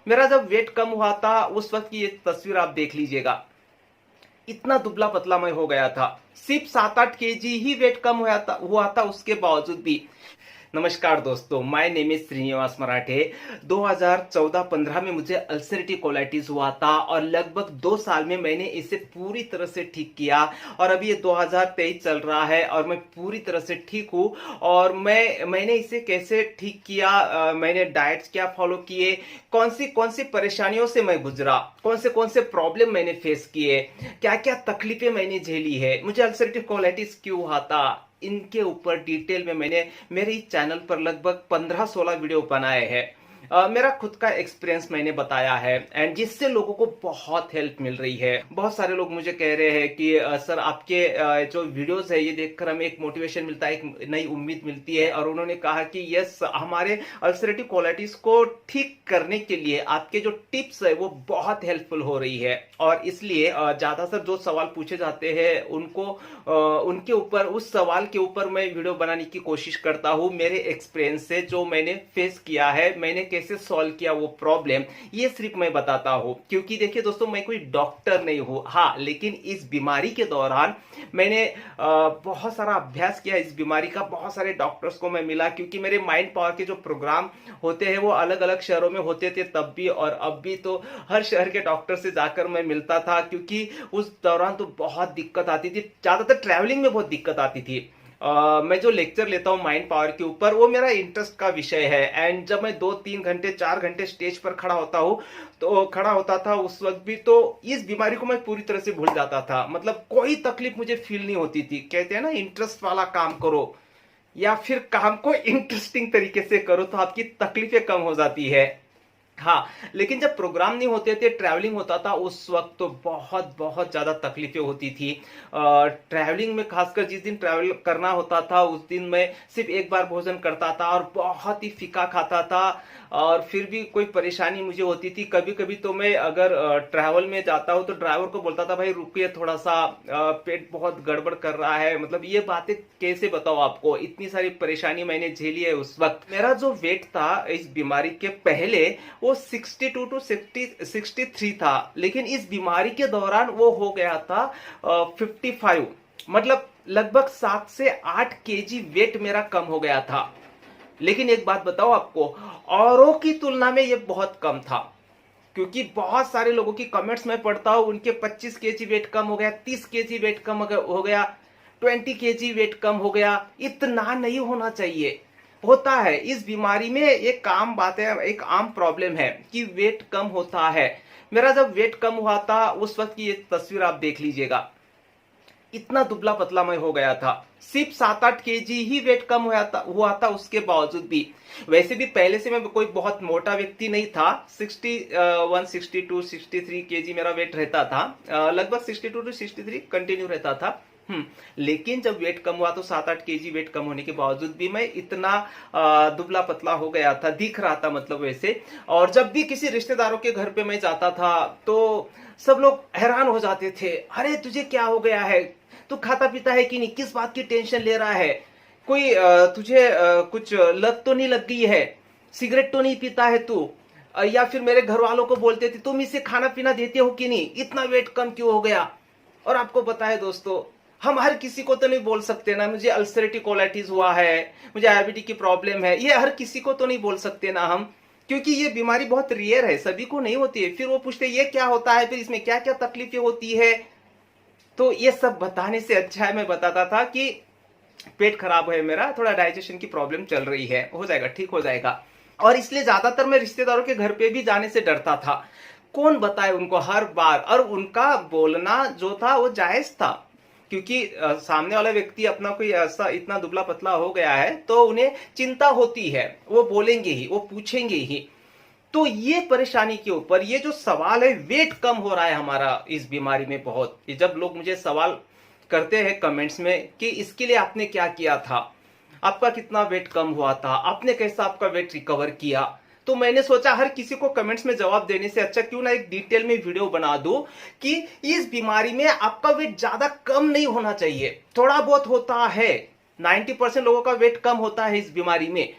मेरा जब वेट कम हुआ था उस वक्त की ये तस्वीर आप देख लीजिएगा। इतना दुबला पतला मैं हो गया था, सिर्फ 7-8 केजी ही वेट कम हुआ था उसके बावजूद भी। नमस्कार दोस्तों, माय नेम इज श्रीनिवास मराठे। 2014-15 में मुझे अल्सरेटिव कोलाइटिस हुआ था और लगभग 2 साल में मैंने इसे पूरी तरह से ठीक किया। और अभी ये 2023 चल रहा है और मैं पूरी तरह से ठीक हूँ। और मैंने इसे कैसे ठीक किया, मैंने डाइट्स क्या फॉलो किए, कौन सी परेशानियों से मैं गुजरा, कौन से प्रॉब्लम मैंने फेस किए, क्या क्या तकलीफें मैंने झेली है, मुझे अल्सरेटिव कोलाइटिस क्यों हुआ था, इनके ऊपर डिटेल में मैंने मेरे इस चैनल पर लगभग 15-16 वीडियो बनाए हैं। मेरा खुद का एक्सपीरियंस मैंने बताया है एंड जिससे लोगों को बहुत हेल्प मिल रही है। बहुत सारे लोग मुझे कह रहे हैं कि सर आपके जो वीडियोस है ये देखकर हमें एक मोटिवेशन मिलता है, एक नई उम्मीद मिलती है। और उन्होंने कहा कि यस, हमारे अल्सरेटिव कोलाइटिस को ठीक करने के लिए आपके जो टिप्स है वो बहुत हेल्पफुल हो रही है। और इसलिए ज्यादातर जो सवाल पूछे जाते हैं उनके ऊपर, उस सवाल के ऊपर मैं वीडियो बनाने की कोशिश करता हूँ। मेरे एक्सपीरियंस से जो मैंने फेस किया है, मैंने कैसे सॉल्व किया वो प्रॉब्लम, ये सिर्फ मैं बताता हूँ। क्योंकि देखिए दोस्तों, मैं कोई डॉक्टर नहीं हूँ, हाँ, लेकिन इस बीमारी के दौरान मैंने बहुत सारा अभ्यास किया। इस बीमारी का बहुत सारे डॉक्टर्स को मैं मिला, क्योंकि मेरे माइंड पावर के जो प्रोग्राम होते हैं वो अलग अलग शहरों में होते थे तब भी, और अब भी। तो हर शहर के डॉक्टर से जाकर मैं मिलता था, क्योंकि उस दौरान तो बहुत दिक्कत आती थी, ज्यादातर ट्रैवलिंग में बहुत दिक्कत आती थी। मैं जो लेक्चर लेता हूँ माइंड पावर के ऊपर, वो मेरा इंटरेस्ट का विषय है। एंड जब मैं 2-3 घंटे 4 घंटे स्टेज पर खड़ा होता था उस वक्त भी, तो इस बीमारी को मैं पूरी तरह से भूल जाता था। मतलब कोई तकलीफ मुझे फील नहीं होती थी। कहते हैं ना, इंटरेस्ट वाला काम करो या फिर काम को इंटरेस्टिंग तरीके से करो तो आपकी तकलीफें कम हो जाती है। हाँ, लेकिन जब प्रोग्राम नहीं होते थे, ट्रैवलिंग होता था, उस वक्त तो बहुत बहुत ज्यादा तकलीफें होती थी। ट्रैवलिंग में खासकर जिस दिन ट्रैवल करना होता था उस दिन मैं सिर्फ एक बार भोजन करता था और बहुत ही फीका खाता था। और फिर भी कोई परेशानी मुझे होती थी। कभी कभी तो मैं अगर ट्रैवल में जाता हूँ तो ड्राइवर को बोलता था, भाई रुकिए थोड़ा सा, पेट बहुत गड़बड़ कर रहा है। मतलब ये बातें कैसे बताओ आपको, इतनी सारी परेशानी मैंने झेली है उस वक्त। मेरा जो वेट था इस बीमारी के पहले वो 62 टू 63 था, लेकिन इस बीमारी के दौरान वो हो गया था 55। मतलब लगभग 7 से 8 केजी वेट मेरा कम हो गया था। लेकिन एक बात बताओ आपको, औरों की तुलना में ये बहुत कम था। क्योंकि बहुत सारे लोगों की कमेंट्स में पढ़ता हूं, उनके 25 केजी वेट कम हो गया, 30 केजी वेट कम हो गया, 20 केजी वेट कम हो गया। इतना नहीं होना चाहिए। होता है इस बीमारी में, एक आम बात है, एक आम प्रॉब्लम है कि वेट कम होता है। मेरा जब वेट कम हुआ था उस वक्त की ये तस्वीर आप देख लीजिएगा। इतना दुबला पतला मैं हो गया था, सिर्फ 7-8 केजी ही वेट कम हुआ था उसके बावजूद भी। वैसे भी पहले से मैं कोई बहुत मोटा व्यक्ति नहीं था। 61, 62, 63 केजी मेरा वेट रहता था। लगभग 62 टू 63 कंटिन्यू रहता था। लेकिन जब वेट कम हुआ तो 7-8 केजी वेट कम होने के बावजूद भी मैं इतना दुबला पतला हो गया था, दिख रहा था मतलब वैसे। और जब भी किसी रिश्तेदारों के घर पे मैं जाता था तो सब लोग हैरान हो जाते थे, अरे तुझे क्या हो गया है, तू खाता पीता है कि नहीं, किस बात की टेंशन ले रहा है, कोई तुझे कुछ लत तो नहीं लग गई है, सिगरेट तो नहीं पीता है तू। या फिर मेरे घर वालों को बोलते थे, तुम इसे खाना पीना देते हो कि नहीं, इतना वेट कम क्यों हो गया। और आपको पता है दोस्तों, हम हर किसी को तो नहीं बोल सकते ना, मुझे अल्सरेटिव कोलाइटिस हुआ है, मुझे डायबिटीज की प्रॉब्लम है, ये हर किसी को तो नहीं बोल सकते ना हम, क्योंकि ये बीमारी बहुत रेयर है, सभी को नहीं होती है। फिर वो पूछते ये क्या होता है, फिर इसमें क्या क्या तकलीफें होती है। तो ये सब बताने से अच्छा है मैं बताता था कि पेट खराब है मेरा, थोड़ा डाइजेशन की प्रॉब्लम चल रही है, हो जाएगा, ठीक हो जाएगा। और इसलिए ज्यादातर मैं रिश्तेदारों के घर पे भी जाने से डरता था। कौन बताए उनको हर बार, और उनका बोलना जो था वो जायज था, क्योंकि सामने वाला व्यक्ति अपना कोई ऐसा इतना दुबला पतला हो गया है तो उन्हें चिंता होती है, वो बोलेंगे ही, वो पूछेंगे ही। तो ये परेशानी के ऊपर ये जो सवाल है, वेट कम हो रहा है हमारा इस बीमारी में बहुत। जब लोग मुझे सवाल करते हैं कमेंट्स में कि इसके लिए आपने क्या किया था, आपका कितना वेट कम हुआ था, आपने कैसा आपका वेट रिकवर किया, तो मैंने सोचा हर किसी को कमेंट्स में जवाब देने से अच्छा क्यों ना एक डिटेल में वीडियो बना दूं कि इस बीमारी में आपका वेट ज्यादा कम नहीं होना चाहिए। थोड़ा बहुत होता है, 90% लोगों का वेट कम होता है इस बीमारी में,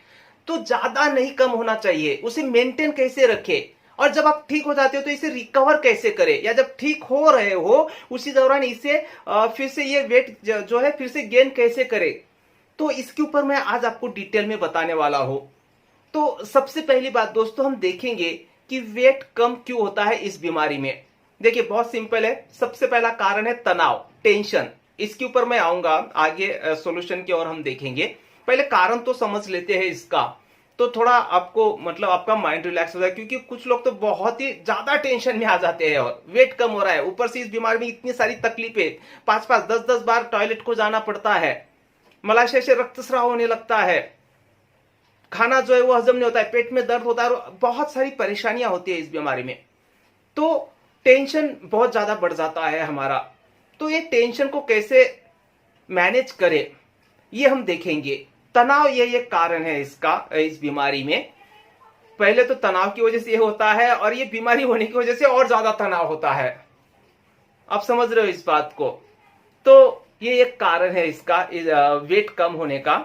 तो ज्यादा नहीं कम होना चाहिए। उसे मेंटेन कैसे रखे और जब आप ठीक हो जाते हो तो इसे रिकवर कैसे करें, या जब ठीक हो रहे हो उसी दौरान इसे फिर से ये वेट जो है फिर से गेन कैसे करें, तो इसके ऊपर मैं आज आपको डिटेल में बताने वाला हूं। तो सबसे पहली बात दोस्तों, हम देखेंगे कि वेट कम क्यों होता है इस बीमारी में। देखिए बहुत सिंपल है, सबसे पहला कारण है तनाव, टेंशन। इसके ऊपर मैं आऊंगा आगे, सॉल्यूशन की ओर हम देखेंगे। पहले कारण तो समझ लेते हैं इसका, तो थोड़ा आपको मतलब आपका माइंड रिलैक्स हो जाए, क्योंकि कुछ लोग तो बहुत ही ज्यादा टेंशन में आ जाते हैं और वेट कम हो रहा है, ऊपर से इस बीमारी में इतनी सारी तकलीफें, 5-5, 10-10 बार टॉयलेट को जाना पड़ता है, मलाशय से रक्तस्राव होने लगता है, खाना जो है वो हजम नहीं होता है, पेट में दर्द होता है, बहुत सारी परेशानियां होती है इस बीमारी में। तो टेंशन बहुत ज्यादा बढ़ जाता है हमारा। तो ये टेंशन को कैसे मैनेज करें ये हम देखेंगे। तनाव ये एक कारण है इसका, इस बीमारी में। पहले तो तनाव की वजह से ये होता है, और ये बीमारी होने की वजह से और ज्यादा तनाव होता है। आप समझ रहे हो इस बात को। तो ये एक कारण है इसका, वेट कम होने का।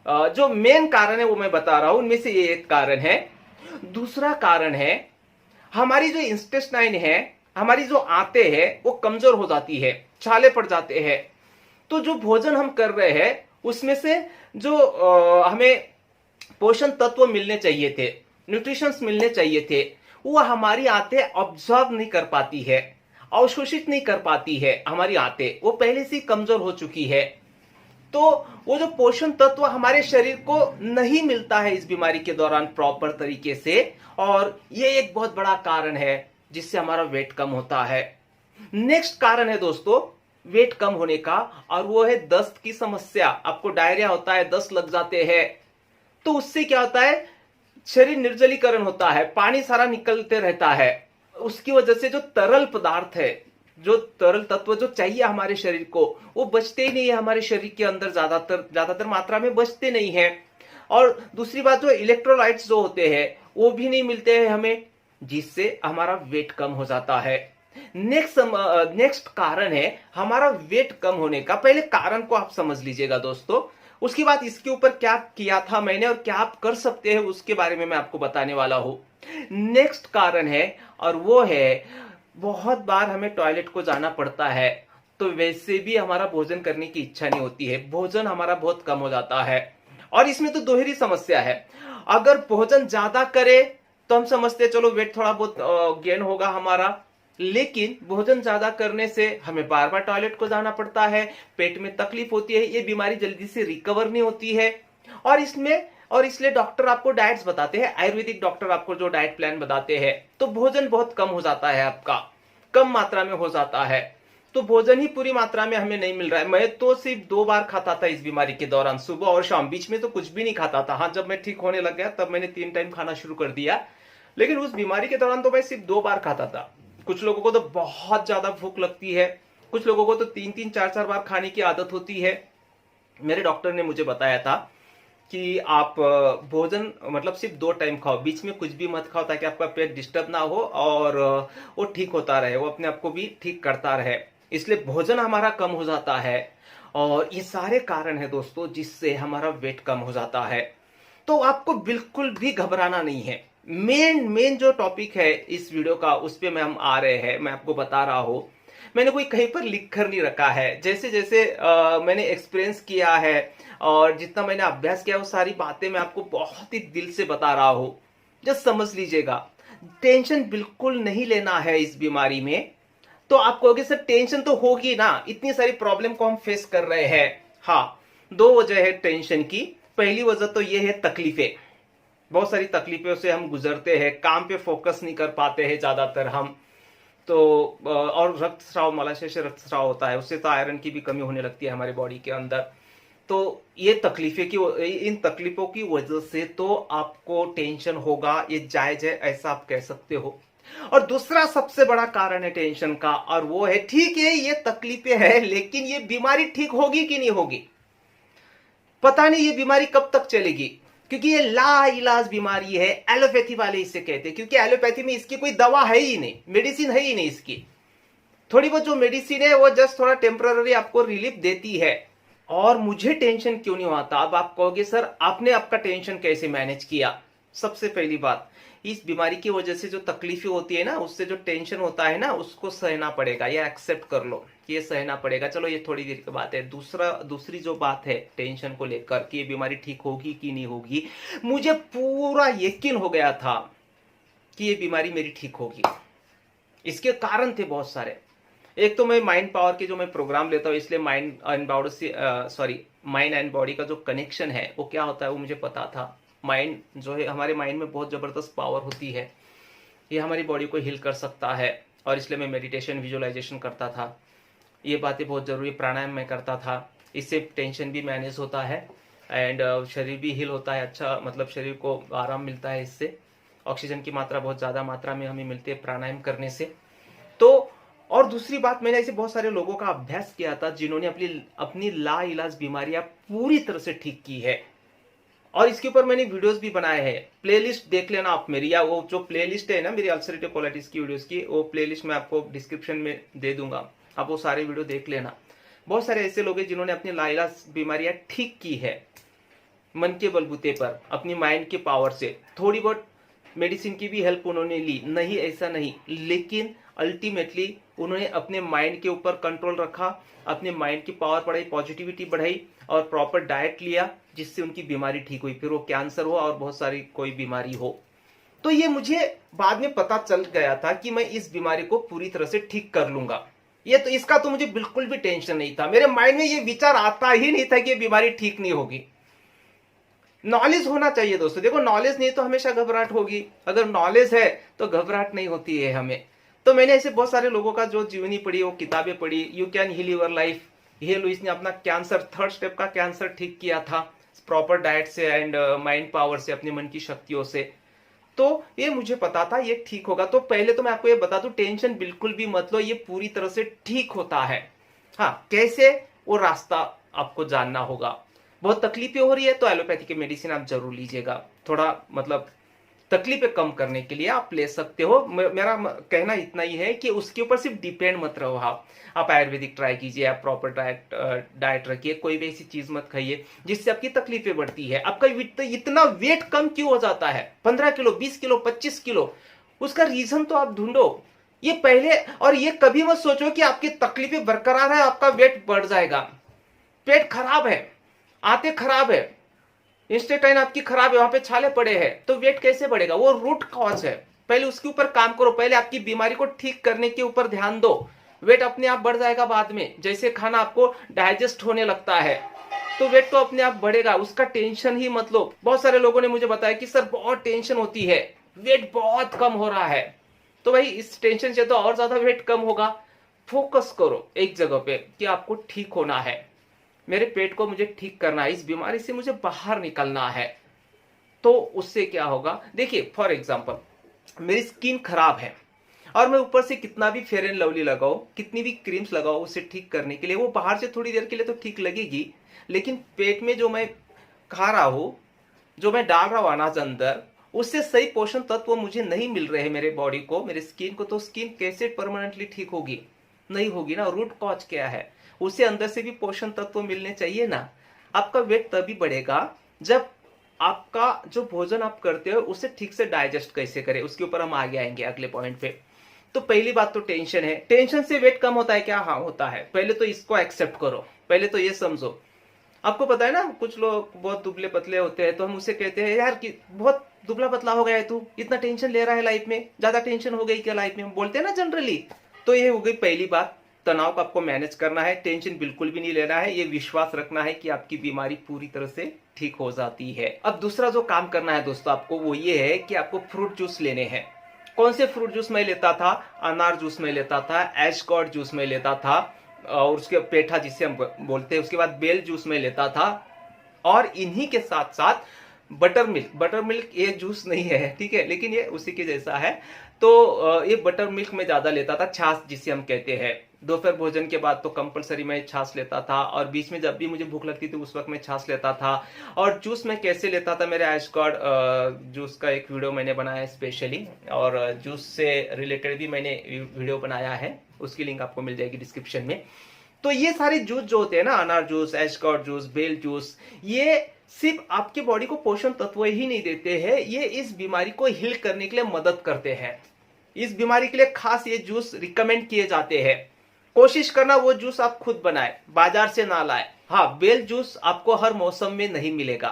जो मेन कारण है वो मैं बता रहा हूं, उनमें से ये एक कारण है। दूसरा कारण है हमारी जो इंटेस्टाइन है, हमारी जो आंतें हैं वो कमजोर हो जाती है, छाले पड़ जाते हैं। तो जो भोजन हम कर रहे हैं उसमें से जो हमें पोषण तत्व मिलने चाहिए थे, न्यूट्रिशंस मिलने चाहिए थे, वो हमारी आंतें ऑब्जर्व नहीं कर पाती है, अवशोषित नहीं कर पाती है। हमारी आंतें वो पहले से ही कमजोर हो चुकी है, तो वो जो पोषण तत्व हमारे शरीर को नहीं मिलता है इस बीमारी के दौरान प्रॉपर तरीके से, और ये एक बहुत बड़ा कारण है जिससे हमारा वेट कम होता है। नेक्स्ट कारण है दोस्तों वेट कम होने का, और वो है दस्त की समस्या। आपको डायरिया होता है, दस्त लग जाते हैं, तो उससे क्या होता है, शरीर निर्जलीकरण होता है, पानी सारा निकलते रहता है। उसकी वजह से जो तरल पदार्थ है, जो तरल तत्व जो चाहिए हमारे शरीर को, वो बचते ही नहीं है हमारे शरीर के अंदर, ज्यादातर मात्रा में बचते नहीं है। और दूसरी बात, जो इलेक्ट्रोलाइट्स जो होते हैं वो भी नहीं मिलते हैं हमें, जिससे हमारा वेट कम हो जाता है। नेक्स्ट कारण है हमारा वेट कम होने का। पहले कारण को आप समझ लीजिएगा दोस्तों, उसके बाद इसके ऊपर क्या किया था मैंने और क्या आप कर सकते हैं उसके बारे में मैं आपको बताने वाला हूं। नेक्स्ट कारण है, और वो है बहुत बार हमें टॉयलेट को जाना पड़ता है, तो वैसे भी हमारा भोजन करने की इच्छा नहीं होती है, भोजन हमारा बहुत कम हो जाता है। और इसमें तो दोहरी समस्या है, अगर भोजन ज्यादा करे तो हम समझते हैं चलो वेट थोड़ा बहुत गेन होगा हमारा, लेकिन भोजन ज्यादा करने से हमें बार बार टॉयलेट को जाना पड़ता है, पेट में तकलीफ होती है, ये बीमारी जल्दी से रिकवर नहीं होती है। और इसलिए डॉक्टर आपको डाइट्स बताते हैं, आयुर्वेदिक डॉक्टर आपको जो डाइट प्लान बताते हैं, तो भोजन बहुत कम हो जाता है आपका, कम मात्रा में हो जाता है। तो भोजन ही पूरी मात्रा में हमें नहीं मिल रहा है। मैं तो सिर्फ 2 बार खाता था इस बीमारी के दौरान, सुबह और शाम, बीच में तो कुछ भी नहीं खाता था। हाँ, जब मैं ठीक होने लग गया तब मैंने 3 टाइम खाना शुरू कर दिया, लेकिन उस बीमारी के दौरान तो मैं सिर्फ 2 बार खाता था। कुछ लोगों को तो बहुत ज्यादा भूख लगती है, कुछ लोगों को तो 3-3, 4-4 बार खाने की आदत होती है। मेरे डॉक्टर ने मुझे बताया था कि आप भोजन मतलब सिर्फ 2 टाइम खाओ, बीच में कुछ भी मत खाओ, ताकि आपका पेट डिस्टर्ब ना हो और वो ठीक होता रहे, वो अपने आप को भी ठीक करता रहे। इसलिए भोजन हमारा कम हो जाता है, और ये सारे कारण है दोस्तों जिससे हमारा वेट कम हो जाता है। तो आपको बिल्कुल भी घबराना नहीं है। मेन जो टॉपिक है इस वीडियो का, उस पे हम आ रहे हैं, मैं आपको बता रहा हूं। मैंने कोई कहीं पर लिख कर नहीं रखा है, जैसे जैसे मैंने एक्सपीरियंस किया है और जितना मैंने अभ्यास किया, वो सारी बातें मैं आपको बहुत ही दिल से बता रहा हूं। जस्ट समझ लीजिएगा, टेंशन बिल्कुल नहीं लेना है इस बीमारी में। तो आप कहोगे सर टेंशन तो होगी ना, इतनी सारी प्रॉब्लम को हम फेस कर रहे हैं। हाँ, 2 वजह है टेंशन की। पहली वजह तो ये है तकलीफें, बहुत सारी तकलीफों से हम गुजरते हैं, काम पे फोकस नहीं कर पाते हैं ज्यादातर हम तो, और रक्तस्राव, मलाशय से रक्तस्राव होता है, उससे तो आयरन की भी कमी होने लगती है हमारे बॉडी के अंदर। तो ये इन तकलीफों की वजह से तो आपको टेंशन होगा, ये जायज है, ऐसा आप कह सकते हो। और दूसरा सबसे बड़ा कारण है टेंशन का, और वो है, ठीक है ये तकलीफें है, लेकिन ये बीमारी ठीक होगी कि नहीं होगी, पता नहीं ये बीमारी कब तक चलेगी, क्योंकि ये लाइलाज बीमारी है। एलोपैथी वाले इसे कहते हैं, क्योंकि एलोपैथी में इसकी कोई दवा है ही नहीं, मेडिसिन है ही नहीं इसकी। थोड़ी बहुत जो मेडिसिन है वो जस्ट थोड़ा टेम्पररी आपको रिलीफ देती है। और मुझे टेंशन क्यों नहीं होता, अब आप कहोगे सर आपने आपका टेंशन कैसे मैनेज किया। सबसे पहली बात, इस बीमारी की वजह से जो तकलीफें होती है ना, उससे जो टेंशन होता है ना, उसको सहना पड़ेगा, या एक्सेप्ट कर लो कि ये सहना पड़ेगा। चलो ये थोड़ी देर की बात है। दूसरी जो बात है टेंशन को लेकर कि ये बीमारी ठीक होगी कि नहीं होगी, मुझे पूरा यकीन हो गया था कि ये बीमारी मेरी ठीक होगी। इसके कारण थे बहुत सारे। एक तो मैं माइंड पावर के जो मैं प्रोग्राम लेता हूँ, इसलिए माइंड एंड बॉडी का जो कनेक्शन है वो क्या होता है वो मुझे पता था। माइंड जो है, हमारे माइंड में बहुत जबरदस्त पावर होती है, ये हमारी बॉडी को हील कर सकता है। और इसलिए मैं मेडिटेशन, विजुअलाइजेशन करता था, ये बातें बहुत जरूरी। प्राणायाम मैं करता था, इससे टेंशन भी मैनेज होता है एंड शरीर भी हील होता है। अच्छा मतलब शरीर को आराम मिलता है इससे। ऑक्सीजन की मात्रा बहुत ज्यादा मात्रा में हमें मिलती है प्राणायाम करने से। तो और दूसरी बात, मैंने ऐसे बहुत सारे लोगों का अभ्यास किया था जिन्होंने अपनी लाइलाज बीमारियां पूरी तरह से ठीक की है, और इसके ऊपर मैंने वीडियोस भी बनाए हैं। प्लेलिस्ट देख लेना आप मेरी, या वो जो प्लेलिस्ट है ना मेरी अल्सरेटिव कोलाइटिस की वीडियोस की, वो प्लेलिस्ट मैं आपको डिस्क्रिप्शन में दे दूंगा, आप वो सारे वीडियो देख लेना। बहुत सारे ऐसे लोग हैं जिन्होंने अपनी लाइलाज बीमारियां ठीक की है मन के बलबूते पर, अपनी माइंड के पावर से। थोड़ी बहुत मेडिसिन की भी हेल्प उन्होंने ली, नहीं ऐसा नहीं, लेकिन अल्टीमेटली उन्होंने अपने माइंड के ऊपर कंट्रोल रखा, अपने माइंड की पावर बढ़ाई, पॉजिटिविटी बढ़ाई और प्रॉपर डाइट लिया, जिससे उनकी बीमारी ठीक हुई। फिर वो कैंसर हो और बहुत सारी कोई बीमारी हो। तो ये मुझे बाद में पता चल गया था कि मैं इस बीमारी को पूरी तरह से ठीक कर लूंगा। ये तो इसका तो मुझे बिल्कुल भी टेंशन नहीं था, मेरे माइंड में ये विचार आता ही नहीं था कि ये बीमारी ठीक नहीं होगी। नॉलेज होना चाहिए दोस्तों। देखो नॉलेज नहीं तो हमेशा घबराहट होगी, अगर नॉलेज है तो घबराहट नहीं होती है हमें। तो मैंने ऐसे बहुत सारे लोगों का जो जीवनी पढ़ी, वो किताबें पढ़ी, you can heal your life. ये लुइस ने अपना कैंसर, 3rd स्टेप का कैंसर ठीक किया था प्रॉपर डाइट से एंड माइंड पावर से, अपने मन की शक्तियों से। तो ये मुझे पता था ये ठीक होगा। तो पहले तो मैं आपको ये बता दूं, टेंशन बिल्कुल भी मत लो, ये पूरी तरह से ठीक होता है। हाँ, कैसे, वो रास्ता आपको जानना होगा। बहुत तकलीफें हो रही है तो एलोपैथी के मेडिसिन आप जरूर लीजिएगा। थोड़ा मतलब तकलीफें कम करने के लिए आप ले सकते हो। मेरा कहना इतना ही है कि उसके ऊपर सिर्फ डिपेंड मत रहो। आप आयुर्वेदिक ट्राई कीजिए, आप प्रॉपर डाइट रखिए, कोई भी ऐसी चीज मत खाइए जिससे आपकी तकलीफें बढ़ती है। आपका इतना वेट कम क्यों हो जाता है, 15 किलो, 20 किलो, 25 किलो, उसका रीजन तो आप ढूंढो। ये पहले, और ये कभी मत सोचो कि आपकी तकलीफें बरकरार है आपका वेट बढ़ जाएगा। पेट खराब है, आते खराब है, इंस्टेटाइन आपकी खराब है, वहां पे छाले पड़े हैं, तो वेट कैसे बढ़ेगा? वो रूट कॉज है, पहले उसके ऊपर काम करो, पहले आपकी बीमारी को ठीक करने के ऊपर ध्यान दो। वेट अपने आप बढ़ जाएगा बाद में, जैसे खाना आपको डाइजेस्ट होने लगता है तो वेट तो अपने आप बढ़ेगा, उसका टेंशन ही मत लो। बहुत सारे लोगों ने मुझे बताया कि सर बहुत टेंशन होती है, वेट बहुत कम हो रहा है। तो भाई इस टेंशन से तो और ज्यादा वेट कम होगा। फोकस करो एक जगह पे कि आपको ठीक होना है, मेरे पेट को मुझे ठीक करना है, इस बीमारी से मुझे बाहर निकलना है। तो उससे क्या होगा, देखिए फॉर एग्जांपल मेरी स्किन खराब है और मैं ऊपर से कितना भी फेयर एंड लवली लगाओ, कितनी भी क्रीम्स लगाओ उसे ठीक करने के लिए, वो बाहर से थोड़ी देर के लिए तो ठीक लगेगी, लेकिन पेट में जो मैं खा रहा हूं, जो मैं डाल रहा हूं अनाज अंदर, उससे सही पोषण तत्व मुझे नहीं मिल रहे मेरे बॉडी को, मेरे स्किन को, तो स्किन कैसे परमानेंटली ठीक होगी? नहीं होगी ना। रूट कॉज क्या है, उसे अंदर से भी पोषण तत्व मिलने चाहिए ना। आपका वेट तभी बढ़ेगा जब आपका जो भोजन आप करते हो उसे ठीक से डाइजेस्ट कैसे करें, उसके ऊपर हम आगे आएंगे अगले पॉइंट पे। तो पहली बात तो टेंशन है। टेंशन से वेट कम होता है क्या? हाँ होता है। पहले तो इसको एक्सेप्ट करो, पहले तो ये समझो। आपको पता है ना, कुछ लोग बहुत दुबले पतले होते हैं तो हम उसे कहते हैं यार कि बहुत दुबला पतला हो गया है तू, इतना टेंशन ले रहा है लाइफ में, ज्यादा टेंशन हो गई क्या लाइफ में, हम बोलते हैं ना जनरली। तो ये हो गई पहली बात, तनाव को आपको मैनेज करना है, टेंशन बिल्कुल भी नहीं लेना है, ये विश्वास रखना है कि आपकी बीमारी पूरी तरह से ठीक हो जाती है। अब दूसरा जो काम करना है दोस्तों आपको, वो ये है कि आपको फ्रूट जूस लेने हैं। कौन से फ्रूट जूस मैं लेता था? अनार जूस में लेता था, एशगॉर्ड जूस में लेता था, और उसके पेठा जिसे हम बोलते हैं, उसके बाद बेल जूस में लेता था, और इन्हीं के साथ साथ बटर मिल्क ये जूस नहीं है, ठीक है, लेकिन ये उसी के जैसा है। तो ये बटर मिल्क में ज्यादा लेता था, छाछ जिसे हम कहते हैं। दोपहर भोजन के बाद तो कंपलसरी मैं छाछ लेता था, और बीच में जब भी मुझे भूख लगती थी उस वक्त मैं छाछ लेता था। और जूस में कैसे लेता था, मेरे एशगॉर्ड जूस का एक वीडियो मैंने बनाया है स्पेशली, और जूस से रिलेटेड भी मैंने वीडियो बनाया है, उसकी लिंक आपको मिल जाएगी डिस्क्रिप्शन में। तो ये सारे जूस जो होते हैं ना, अनार जूस, एशगॉर्ड जूस, बेल जूस, ये सिर्फ आपके बॉडी को पोषण तत्व ही नहीं देते हैं, ये इस बीमारी को हील करने के लिए मदद करते हैं। इस बीमारी के लिए खास ये जूस रिकमेंड किए जाते हैं। कोशिश करना वो जूस आप खुद बनाए, बाजार से ना लाए। हाँ, बेल जूस आपको हर मौसम में नहीं मिलेगा,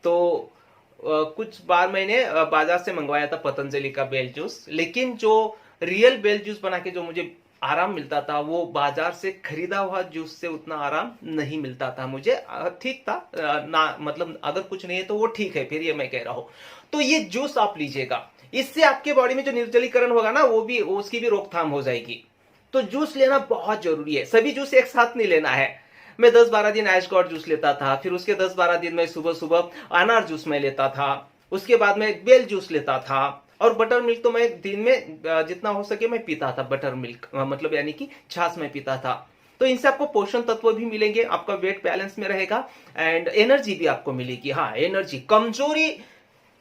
तो कुछ बार मैंने बाजार से मंगवाया था पतंजलि का बेल जूस, लेकिन जो रियल बेल जूस बना के जो मुझे आराम मिलता था वो बाजार से खरीदा हुआ जूस से उतना आराम नहीं मिलता था मुझे। ठीक था ना, मतलब अगर कुछ नहीं है तो वो ठीक है, फिर ये मैं कह रहा हूं। तो ये जूस आप लीजिएगा, इससे आपके बॉडी में जो निर्जलीकरण होगा ना वो भी, उसकी भी रोकथाम हो जाएगी। तो जूस लेना बहुत जरूरी है, सभी जूस एक साथ नहीं लेना है। मैं 10-12 दिन ऐश गॉड जूस लेता था, फिर उसके 10-12 दिन में सुबह सुबह अनार जूस में लेता था, उसके बाद में बेल जूस लेता था, और बटर मिल्क तो मैं दिन में जितना हो सके मैं पीता था। बटर मिल्क मतलब यानी कि छाछ में पीता था। तो इनसे आपको पोषण तत्व भी मिलेंगे, आपका वेट बैलेंस में रहेगा एंड एनर्जी भी आपको मिलेगी। हाँ, एनर्जी, कमजोरी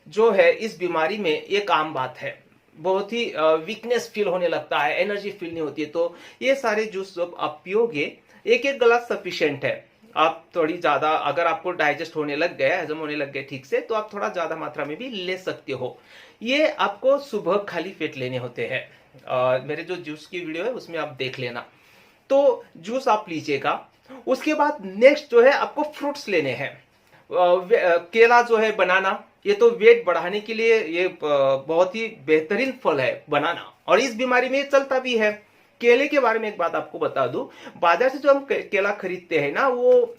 जो है इस बीमारी में एक आम बात है, बहुत ही वीकनेस फील होने लगता है, एनर्जी फील नहीं होती है। तो ये सारे जूस जब आप पियोगे, एक एक गिलास सफिशिएंट है। आप थोड़ी ज्यादा, अगर आपको डाइजेस्ट होने लग गया, हजम होने लग गए ठीक से, तो आप थोड़ा ज्यादा मात्रा में भी ले सकते हो। ये आपको सुबह खाली पेट लेने होते हैं। मेरे जो जूस की वीडियो है उसमें आप देख लेना। तो जूस आप लीजिएगा, उसके बाद नेक्स्ट जो है आपको फ्रूट्स लेने हैं। केला जो है, बनाना, ये तो वेट बढ़ाने के लिए ये बहुत ही बेहतरीन फल है बनाना, और इस बीमारी में ये चलता भी है। केले के बारे में एक बात आपको बता दूं, बाजार से जो हम केला खरीदते हैं ना, वो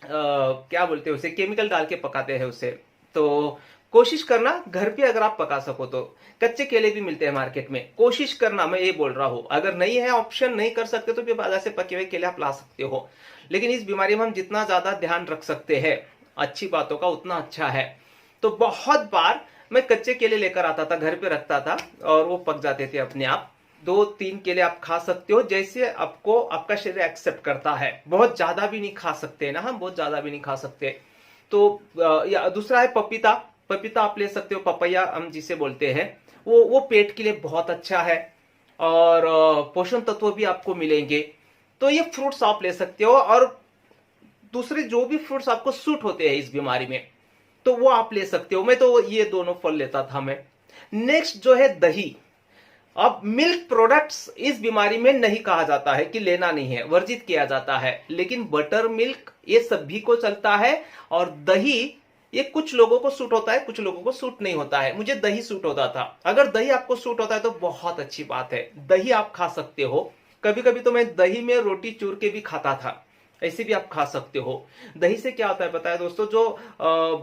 क्या बोलते हैं उसे, केमिकल डाल के पकाते हैं उसे। तो कोशिश करना घर पे अगर आप पका सको तो, कच्चे केले भी मिलते हैं मार्केट में, कोशिश करना, मैं ये बोल रहा हूं। अगर नहीं है ऑप्शन, नहीं कर सकते तो फिर बाजार से पके हुए केले आप ला सकते हो। लेकिन इस बीमारी में हम जितना ज्यादा ध्यान रख सकते हैं अच्छी बातों का, उतना अच्छा है। तो बहुत बार मैं कच्चे केले लेकर आता था, घर पे रखता था, और वो पक जाते थे अपने आप। 2-3 केले आप खा सकते हो, जैसे आपको आपका शरीर एक्सेप्ट करता है। बहुत ज्यादा भी नहीं खा सकते ना हम, बहुत ज्यादा भी नहीं खा सकते। तो या दूसरा है पपीता। पपीता आप ले सकते हो, पपैया हम जिसे बोलते हैं, वो पेट के लिए बहुत अच्छा है, और पोषण तत्व भी आपको मिलेंगे। तो ये फ्रूट्स आप ले सकते हो, और दूसरे जो भी फ्रूट्स आपको सूट होते हैं इस बीमारी में, तो वो आप ले सकते हो। मैं तो ये दोनों फल लेता था मैं। नेक्स्ट जो है दही। अब मिल्क प्रोडक्ट्स इस बीमारी में नहीं कहा जाता है कि लेना नहीं है, वर्जित किया जाता है, लेकिन बटर मिल्क ये सभी को चलता है। और दही, ये कुछ लोगों को सूट होता है, कुछ लोगों को सूट नहीं होता है। मुझे दही सूट होता था। अगर दही आपको सूट होता है तो बहुत अच्छी बात है, दही आप खा सकते हो। कभी कभी तो मैं दही में रोटी चूर के भी खाता था, ऐसे भी आप खा सकते हो। दही से क्या होता है बताया दोस्तों, जो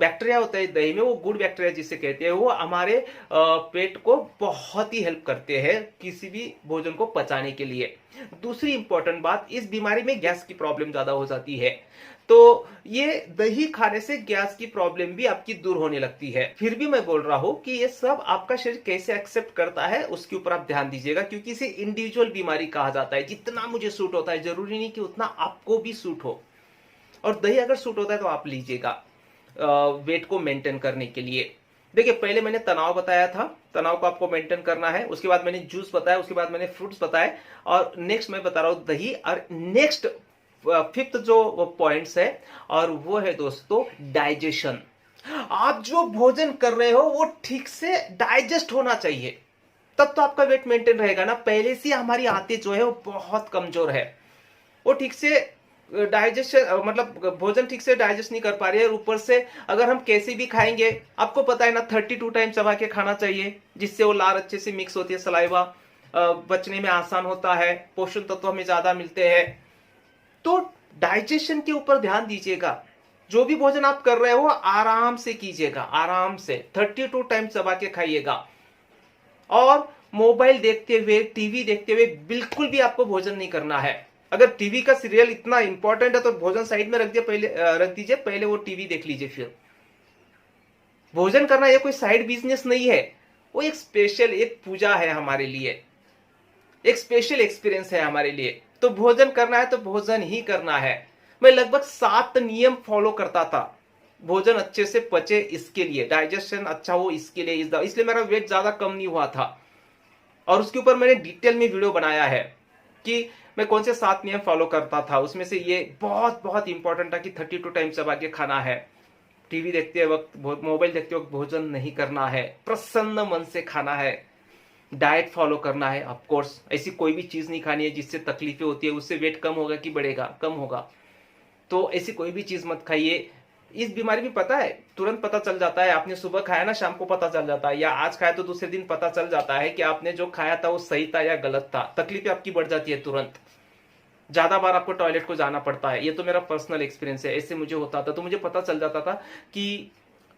बैक्टीरिया होता है दही में, वो गुड बैक्टीरिया जिसे कहते हैं, वो हमारे पेट को बहुत ही हेल्प करते हैं किसी भी भोजन को पचाने के लिए। दूसरी इंपॉर्टेंट बात, इस बीमारी में गैस की प्रॉब्लम ज्यादा हो जाती है, तो ये दही खाने से गैस की प्रॉब्लम भी आपकी दूर होने लगती है। फिर भी मैं बोल रहा हूं कि ये सब आपका शरीर कैसे एक्सेप्ट करता है उसके ऊपर आप ध्यान दीजिएगा, क्योंकि इसे इंडिविजुअल बीमारी कहा जाता है। जितना मुझे सूट होता है जरूरी नहीं कि उतना आपको भी सूट हो, और दही अगर सूट होता है तो आप लीजिएगा वेट को मेंटेन करने के लिए। देखिए, पहले मैंने तनाव बताया था, तनाव को आपको मेंटेन करना है। उसके बाद मैंने जूस बताया, उसके बाद मैंने फ्रूट्स बताए, और नेक्स्ट मैं बता रहा हूं दही। और नेक्स्ट फिफ्थ जो पॉइंट्स है, और वो है दोस्तों डाइजेशन। आप जो भोजन कर रहे हो वो ठीक से डाइजेस्ट होना चाहिए, तब तो आपका वेट मेंटेन रहेगा ना। पहले से हमारी आंतें जो है वो बहुत कमजोर है, वो ठीक से डाइजेशन, मतलब भोजन ठीक से डाइजेस्ट नहीं कर पा रही है। ऊपर से अगर हम कैसे भी खाएंगे, आपको पता है ना, 32 टाइम चबा के खाना चाहिए, जिससे वो लार अच्छे से मिक्स होती है, सलाइवा बचने में आसान होता है, पोषण तत्व हमें ज्यादा मिलते हैं। तो डाइजेशन के ऊपर ध्यान दीजिएगा। जो भी भोजन आप कर रहे हो आराम से कीजिएगा, आराम से 32 टाइम चबा के खाइएगा। और मोबाइल देखते हुए, टीवी देखते हुए बिल्कुल भी आपको भोजन नहीं करना है। अगर टीवी का सीरियल इतना इंपॉर्टेंट है तो भोजन साइड में रख दीजिए, पहले वो टीवी देख लीजिए, फिर भोजन करना। ये कोई साइड बिजनेस नहीं है, वो एक स्पेशल, एक पूजा है हमारे लिए, एक स्पेशल एक्सपीरियंस है हमारे लिए। तो भोजन करना है तो भोजन ही करना है। मैं लगभग 7 नियम फॉलो करता था, भोजन अच्छे से पचे इसके लिए, डाइजेशन अच्छा हो इसके लिए, इसलिए मेरा वेट ज्यादा कम नहीं हुआ था। और उसके ऊपर मैंने डिटेल में वीडियो बनाया है कि मैं कौन से 7 नियम फॉलो करता था। उसमें से ये बहुत बहुत इंपॉर्टेंट था कि 32 टाइम चबा के खाना है। टीवी देखते वक्त, मोबाइल देखते वक्त भोजन नहीं करना है, प्रसन्न मन से खाना है, डाइट फॉलो करना है। ऑफ कोर्स ऐसी कोई भी चीज नहीं खानी है जिससे तकलीफें होती है, उससे वेट कम होगा कि बढ़ेगा, कम होगा। तो ऐसी कोई भी चीज मत खाइए। इस बीमारी में पता है, तुरंत पता चल जाता है। आपने सुबह खाया ना, शाम को पता चल जाता है, या आज खाया तो दूसरे दिन पता चल जाता है कि आपने जो खाया था वो सही था या गलत था। तकलीफें आपकी बढ़ जाती है तुरंत, ज्यादा बार आपको टॉयलेट को जाना पड़ता है। ये तो मेरा पर्सनल एक्सपीरियंस है, ऐसे मुझे होता था। तो मुझे पता चल जाता था कि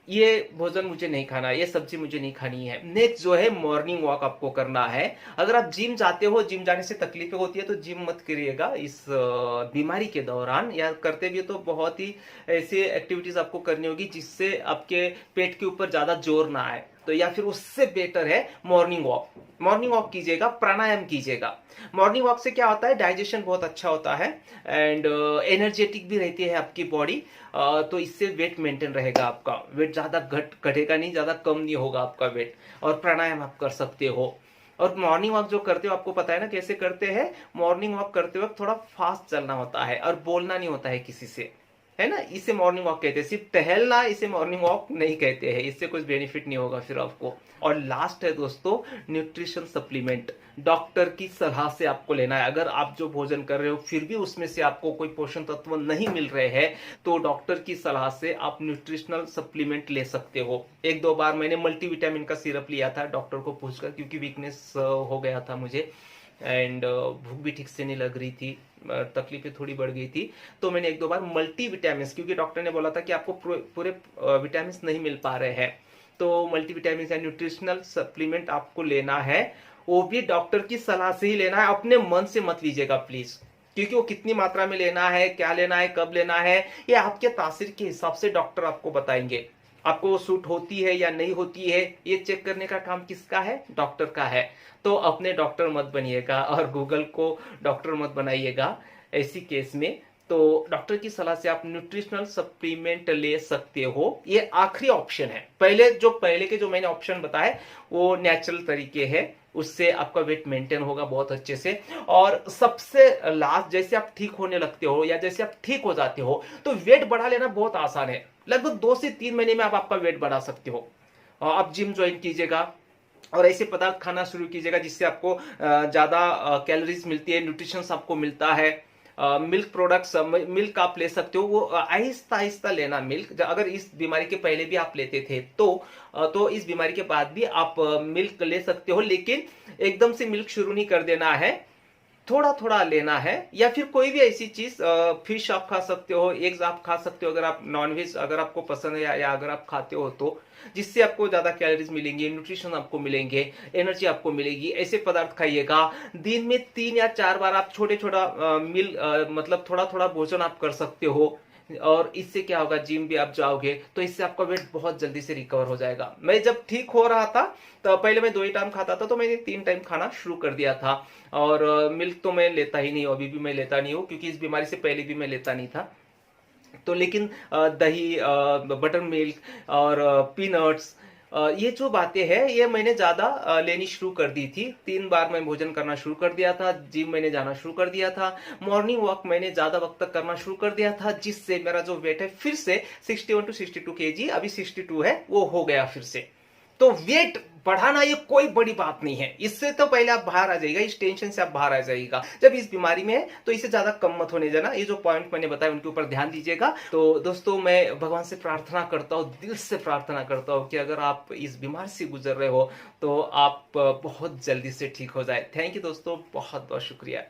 ये भोजन मुझे नहीं खाना, ये सब्जी मुझे नहीं खानी है। नेक्स्ट जो है, मॉर्निंग वॉक आपको करना है। अगर आप जिम जाते हो, जिम जाने से तकलीफें होती है तो जिम मत करिएगा इस बीमारी के दौरान, या करते भी तो बहुत ही ऐसे एक्टिविटीज आपको करनी होगी जिससे आपके पेट के ऊपर ज्यादा जोर ना आए। तो या फिर उससे बेटर है मॉर्निंग वॉक। मॉर्निंग वॉक कीजिएगा, प्राणायाम कीजिएगा। मॉर्निंग वॉक से क्या होता है, डाइजेशन बहुत अच्छा होता है एंड एनर्जेटिक भी रहती है आपकी बॉडी। तो इससे वेट मेंटेन रहेगा आपका, वेट ज्यादा घटेगा नहीं, ज्यादा कम नहीं होगा आपका वेट। और प्राणायाम आप कर सकते हो। और मॉर्निंग वॉक जो करते हो, आपको पता है ना कैसे करते हैं। मॉर्निंग वॉक करते वक्त थोड़ा फास्ट चलना होता है और बोलना नहीं होता है किसी से, है ना। इसे मॉर्निंग वॉक कहते हैं। सिर्फ टहलना इसे मॉर्निंग वॉक नहीं कहते हैं, इससे कुछ बेनिफिट नहीं होगा फिर आपको। और लास्ट है दोस्तों, न्यूट्रिशन सप्लीमेंट। डॉक्टर की सलाह से आपको लेना है। अगर आप जो भोजन कर रहे हो फिर भी उसमें से आपको कोई पोषण तत्व नहीं मिल रहे हैं, तो डॉक्टर की सलाह से आप न्यूट्रिशनल सप्लीमेंट ले सकते हो। एक दो बार मैंने मल्टीविटामिन का सिरप लिया था डॉक्टर को पूछकर, क्योंकि वीकनेस हो गया था मुझे एंड भूख भी ठीक से नहीं लग रही थी, तकलीफें थोड़ी बढ़ गई थी। तो मैंने एक दो बार मल्टी विटामिन, क्योंकि डॉक्टर ने बोला था कि आपको पूरे विटामिन नहीं मिल पा रहे हैं, तो मल्टी विटामिन या न्यूट्रिशनल सप्लीमेंट आपको लेना है। वो भी डॉक्टर की सलाह से ही लेना है, अपने मन से मत लीजिएगा प्लीज। क्योंकि वो कितनी मात्रा में लेना है, क्या लेना है, कब लेना है, ये आपके तासीर के हिसाब से डॉक्टर आपको बताएंगे। आपको वो सूट होती है या नहीं होती है, ये चेक करने का काम किसका है, डॉक्टर का है। तो अपने डॉक्टर मत बनिएगा और गूगल को डॉक्टर मत बनाइएगा ऐसी केस में। तो डॉक्टर की सलाह से आप न्यूट्रिशनल सप्लीमेंट ले सकते हो, ये आखिरी ऑप्शन है। पहले के जो मैंने ऑप्शन बताए वो नेचुरल तरीके है, उससे आपका वेट मेंटेन होगा बहुत अच्छे से। और सबसे लास्ट, जैसे आप ठीक होने लगते हो या जैसे आप ठीक हो जाते हो, तो वेट बढ़ा लेना बहुत आसान है। लगभग 2 से 3 महीने में आप आपका वेट बढ़ा सकते हो। आप जिम ज्वाइन कीजिएगा और ऐसे पदार्थ खाना शुरू कीजिएगा जिससे आपको ज्यादा कैलोरीज मिलती है, न्यूट्रिशन आपको मिलता है। मिल्क प्रोडक्ट्स, मिल्क आप ले सकते हो, वो आहिस्ता आहिस्ता लेना मिल्क। अगर इस बीमारी के पहले भी आप लेते थे तो इस बीमारी के बाद भी आप मिल्क ले सकते हो, लेकिन एकदम से मिल्क शुरू नहीं कर देना है, थोड़ा थोड़ा लेना है। या फिर कोई भी ऐसी चीज, फिश आप खा सकते हो, एग्स आप खा सकते हो, अगर आप नॉनवेज अगर आपको पसंद है या अगर आप खाते हो तो, जिससे आपको ज्यादा कैलोरीज मिलेंगे, न्यूट्रिशन आपको मिलेंगे, एनर्जी आपको मिलेगी। ऐसे पदार्थ खाइएगा। दिन में 3 या 4 बार आप छोटे छोटा मतलब थोड़ा थोड़ा भोजन आप कर सकते हो। और इससे क्या होगा, जिम भी आप जाओगे तो इससे आपका वेट बहुत जल्दी से रिकवर हो जाएगा। मैं जब ठीक हो रहा था तो पहले मैं 2 ही टाइम खाता था, तो मैंने 3 टाइम खाना शुरू कर दिया था। और मिल्क तो मैं लेता ही नहीं, अभी भी मैं लेता नहीं हूँ, क्योंकि इस बीमारी से पहले भी मैं लेता नहीं था। तो लेकिन दही, बटर मिल्क और पीनट्स, ये जो बातें हैं ये मैंने ज्यादा लेनी शुरू कर दी थी। 3 बार मैं भोजन करना शुरू कर दिया था, जिम मैंने जाना शुरू कर दिया था, मॉर्निंग वॉक मैंने ज्यादा वक्त तक करना शुरू कर दिया था, जिससे मेरा जो वेट है फिर से 61 टू 62 केजी, अभी 62 है, वो हो गया फिर से। तो वेट बढ़ाना ये कोई बड़ी बात नहीं है, इससे तो पहले आप बाहर आ जाइएगा, इस टेंशन से आप बाहर आ जाइएगा। जब इस बीमारी में है तो इसे ज्यादा कम मत होने देना। ये जो पॉइंट मैंने बताया उनके ऊपर ध्यान दीजिएगा। तो दोस्तों, मैं भगवान से प्रार्थना करता हूँ, दिल से प्रार्थना करता हूँ कि अगर आप इस बीमारी से गुजर रहे हो तो आप बहुत जल्दी से ठीक हो जाए। थैंक यू दोस्तों, बहुत बहुत शुक्रिया।